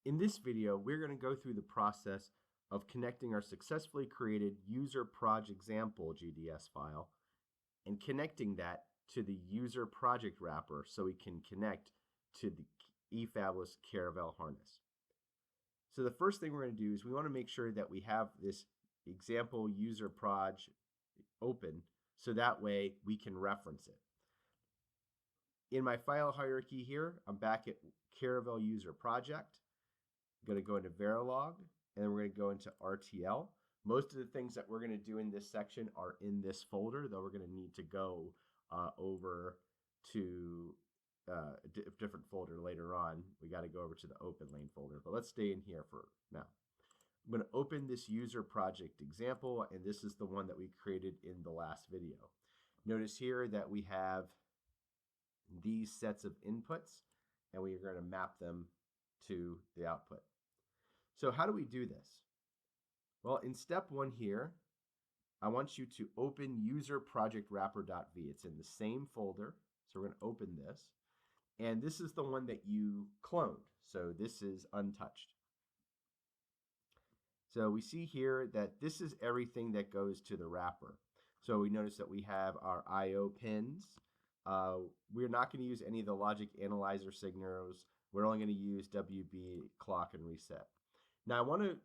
In this video, we're going to go through the process of connecting our successfully created user project example GDS file and connecting that to the user project wrapper so we can connect to the EFabless Caravelle harness. So the first thing we're going to do is we want to make sure that we have this example user project open so that way we can reference it. In my file hierarchy here, I'm back at Caravelle user project. I'm going to go into Verilog, and then we're going to go into RTL. Most of the things that we're going to do in this section are in this folder, though we're going to need to go over to a different folder later on. We got to go over to the open lane folder, but let's stay in here for now. I'm going to open this user project example, and this is the one that we created in the last video. Notice here that we have these sets of inputs, and we are going to map them to the output. So how do we do this? Well, in step one here, I want you to open user-project-wrapper.v. It's in the same folder, so we're going to open this. And this is the one that you cloned, so this is untouched. So we see here that this is everything that goes to the wrapper. So we notice that we have our I/O pins. We're not going to use any of the logic analyzer signals. We're only going to use WB, clock, and reset. Now I want to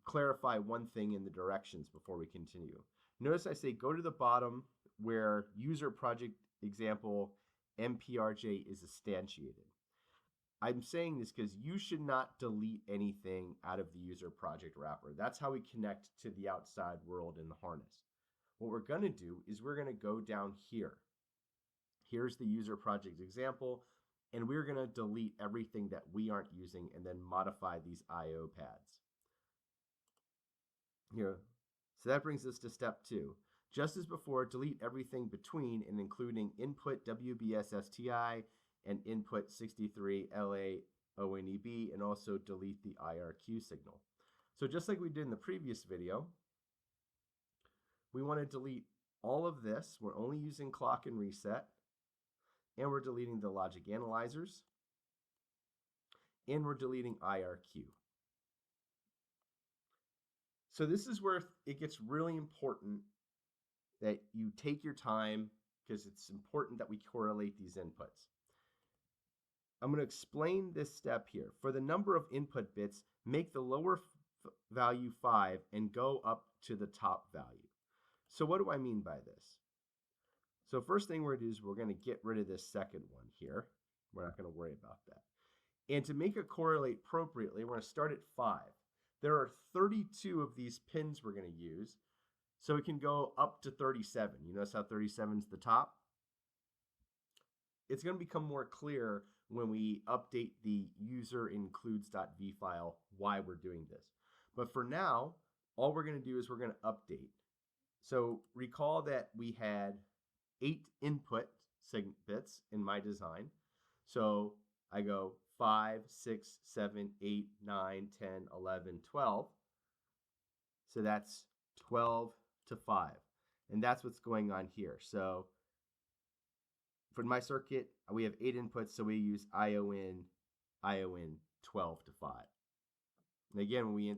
clarify one thing in the directions before we continue. Notice I say go to the bottom where user project example MPRJ is instantiated. I'm saying this because you should not delete anything out of the user project wrapper. That's how we connect to the outside world in the harness. What we're going to do is we're going to go down here. Here's the user project example, and we're going to delete everything that we aren't using and then modify these I/O pads. Here. So that brings us to step two. Just as before, delete everything between and including input WBSSTI and input 63 LAONEB, and also delete the IRQ signal. So just like we did in the previous video, we want to delete all of this. We're only using clock and reset, and we're deleting the logic analyzers, and we're deleting IRQ. So this is where it gets really important that you take your time, because it's important that we correlate these inputs. I'm going to explain this step here. For the number of input bits, make the lower value 5 and go up to the top value. So what do I mean by this? So first thing we're going to do is we're going to get rid of this second one here. We're not going to worry about that. And to make it correlate appropriately, we're going to start at 5. There are 32 of these pins we're going to use, so it can go up to 37. You notice how 37 is the top? It's going to become more clear when we update the user-includes.v file why we're doing this. But for now, all we're going to do is we're going to update. So recall that we had 8 input bits in my design. So I go 5, 6, 7, 8, 9, 10, 11, 12. So that's 12 to 5. And that's what's going on here. So for my circuit, we have 8 inputs, so we use IO in 12 to 5. And again, when we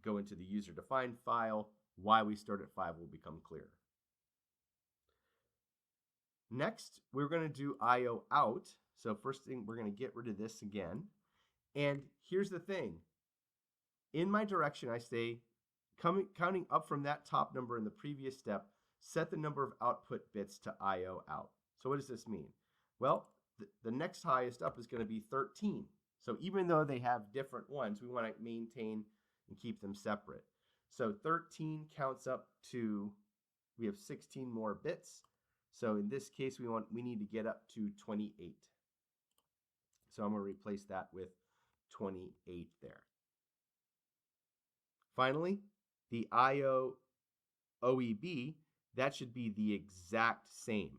go into the user-defined file, why we start at 5 will become clearer. Next, we're going to do IO out. So first thing, we're going to get rid of this again. And here's the thing. In my direction, I say, counting up from that top number in the previous step, set the number of output bits to IO out. So what does this mean? Well, the next highest up is going to be 13. So even though they have different ones, we want to maintain and keep them separate. So 13 counts up to, we have 16 more bits. So in this case, we need to get up to 28. So I'm going to replace that with 28 there. Finally, the IO OEB, that should be the exact same.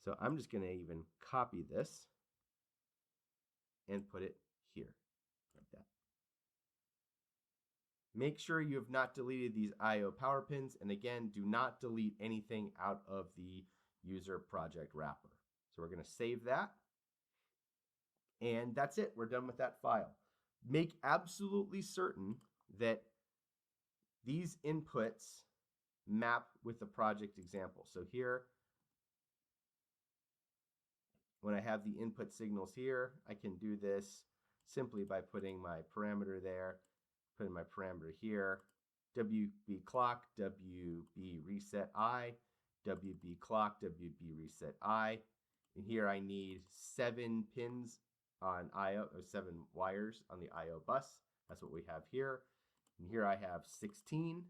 So I'm just going to even copy this and put it here, like that. Make sure you have not deleted these IO power pins, and again, do not delete anything out of the user project wrapper. So we're going to save that, and that's it. We're done with that file. make absolutely certain that these inputs map with the project example. So here, when I have the input signals here, I can do this simply by putting my parameter there, putting my parameter here, WB clock, WB reset I, WB clock, WB reset I. And here I need 7 pins on IO, or 7 wires on the IO bus. That's what we have here. And here I have 16,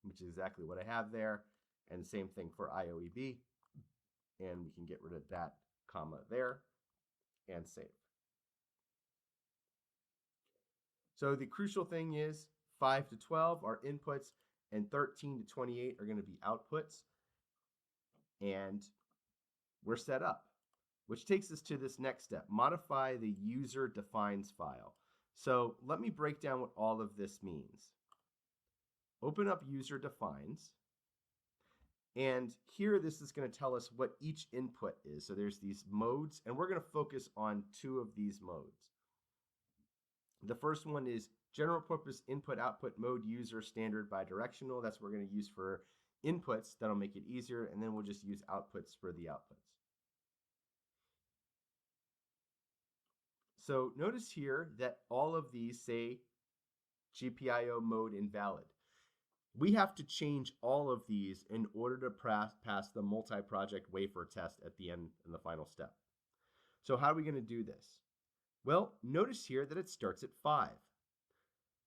which is exactly what I have there. And same thing for IOEB. And we can get rid of that comma there and save. So the crucial thing is 5 to 12 are inputs and 13 to 28 are going to be outputs. And we're set up, which takes us to this next step, modify the user defines file. So let me break down what all of this means. Open up user defines. And here, this is going to tell us what each input is. So there's these modes, and we're going to focus on 2 of these modes. The first one is general purpose input output mode user standard bidirectional. That's what we're going to use for inputs. That'll make it easier. And then we'll just use outputs for the outputs. So notice here that all of these say GPIO mode invalid. We have to change all of these in order to pass the multi-project wafer test at the end in the final step. So how are we going to do this? Well, notice here that it starts at 5.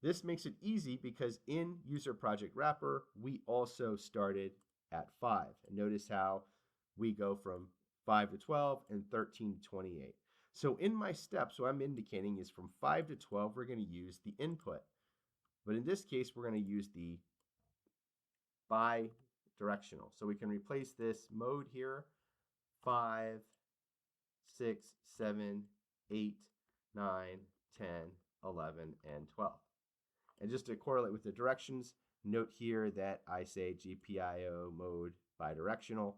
This makes it easy because in user project wrapper, we also started at 5. And notice how we go from 5 to 12 and 13 to 28. So in my steps, what I'm indicating is from 5 to 12, we're going to use the input. But in this case, we're going to use the bi-directional. So we can replace this mode here, 5, 6, 7, 8, 9, 10, 11, and 12. And just to correlate with the directions, note here that I say GPIO mode bidirectional.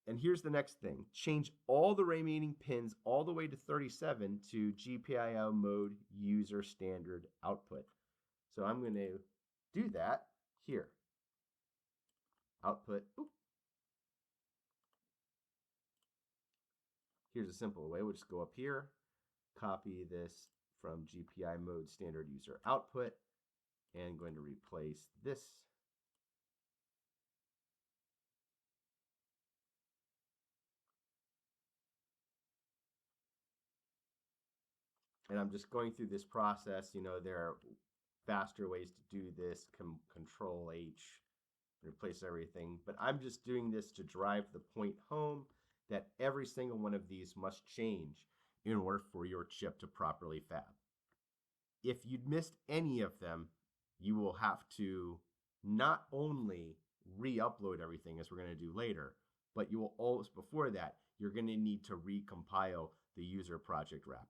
And here's the next thing. Change all the remaining pins all the way to 37 to GPIO mode user standard output. So I'm going to do that here. Output. Oop. Here's a simple way. We'll just go up here, copy this from GPI mode standard user output, and going to replace this. And I'm just going through this process. You know, there are faster ways to do this. Control H, replace everything. But I'm just doing this to drive the point home that every single one of these must change in order for your chip to properly fab. If you'd missed any of them, you will have to not only re-upload everything as we're going to do later, but you will always, before that, you're going to need to recompile the user project wrapper.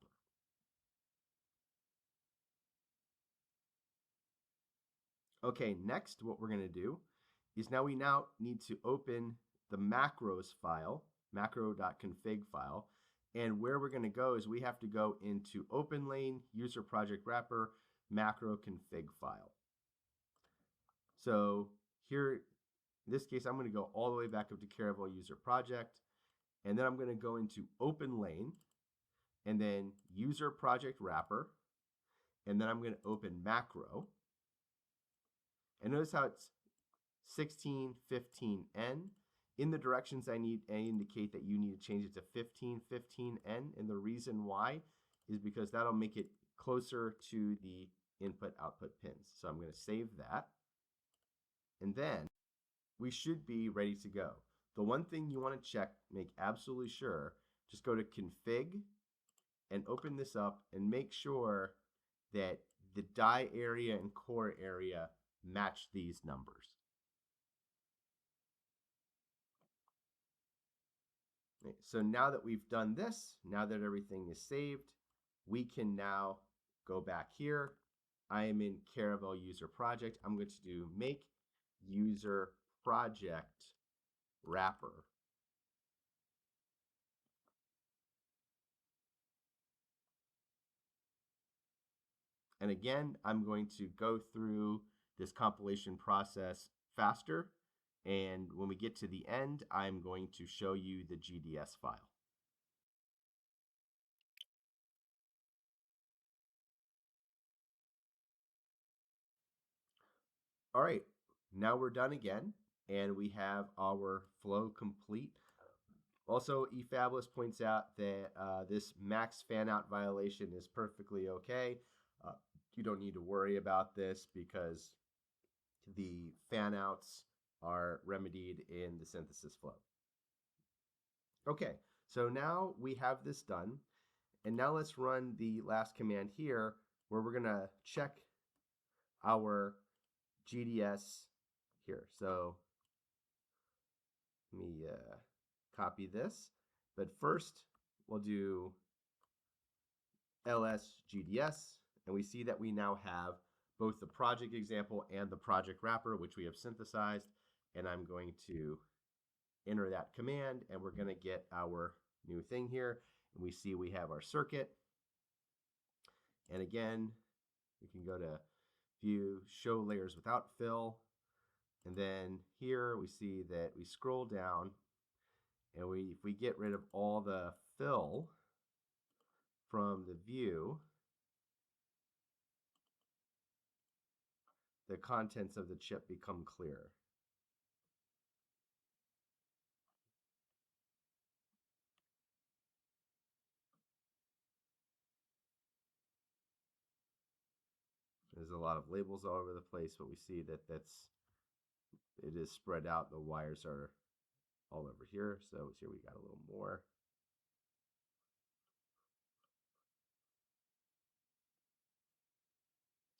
Okay, next what we're going to do is we now need to open the macros file, macro.config file, and where we're going to go is we have to go into OpenLane, user project wrapper, macro config file. So here, in this case, I'm going to go all the way back up to Caravel user project, and then I'm going to go into OpenLane, and then user project wrapper, and then I'm going to open macro. And notice how it's 1615N. In the directions I indicate that you need to change it to 1515N. And the reason why is because that'll make it closer to the input output pins. So I'm going to save that. And then we should be ready to go. The one thing you want to check, make absolutely sure, just go to config and open this up and make sure that the die area and core area match these numbers. So now that we've done this, now that everything is saved, we can now go back here. I am in Caravel user project. I'm going to do make user project wrapper. And again, I'm going to go through this compilation process faster. And when we get to the end, I'm going to show you the GDS file. All right, now we're done again, and we have our flow complete. Also, EFabless points out that this max fan out violation is perfectly okay. Uh, you don't need to worry about this because the fan outs are remedied in the synthesis flow. Okay, so now we have this done. And now let's run the last command here where we're going to check our GDS here. So let me copy this. But first, we'll do ls GDS, and we see that we now have both the project example and the project wrapper, which we have synthesized. And I'm going to enter that command, and we're going to get our new thing here. And we see we have our circuit. And again, we can go to View, Show Layers Without Fill. And then here we see that we scroll down, and if we get rid of all the fill from the view, the contents of the chip become clear. There's a lot of labels all over the place, but we see that it is spread out. The wires are all over here. So here we got a little more.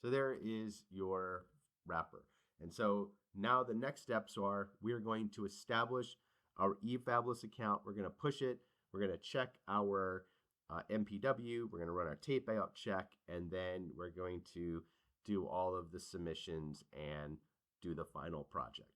So there is your wrapper. And so now the next steps are we're going to establish our EFabless account. We're going to push it. We're going to check our MPW. We're going to run our tape out check. And then we're going to do all of the submissions and do the final project.